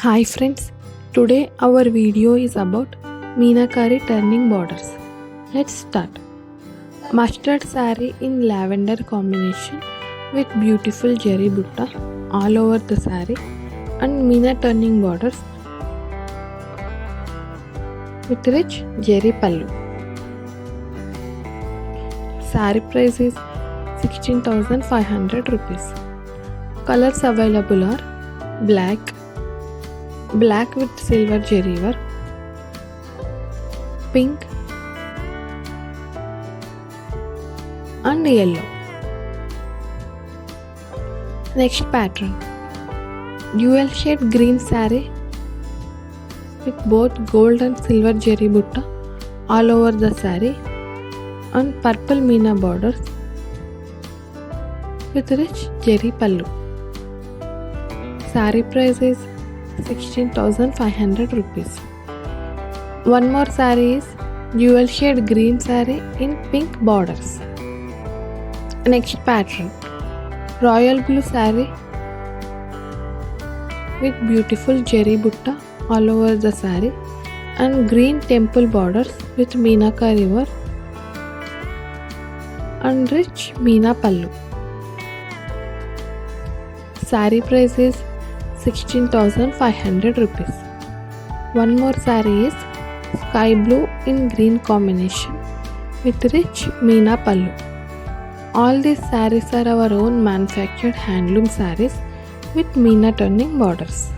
Hi friends, today our video is about Meenakari turning borders. Let's start. Mustard saree in lavender combination with beautiful Zari butta all over the saree and Meena turning borders with rich Zari pallu. Saree price is 16,500 rupees. Colors available are black with silver zari work, pink and yellow. Next pattern, dual shade green saree with both gold and silver zari butta all over the saree and purple Meena borders with rich zari pallu. Saree price is 16,500 rupees. One more saree is dual shade green saree in pink borders. Next pattern, royal blue saree with beautiful Zari butta all over the saree and green temple borders with Meenakari work and rich Meena pallu. Saree price is 16,500 rupees. One more saree is sky blue in green combination with rich Meena pallu. All these sarees are our own manufactured handloom sarees with Meena turning borders.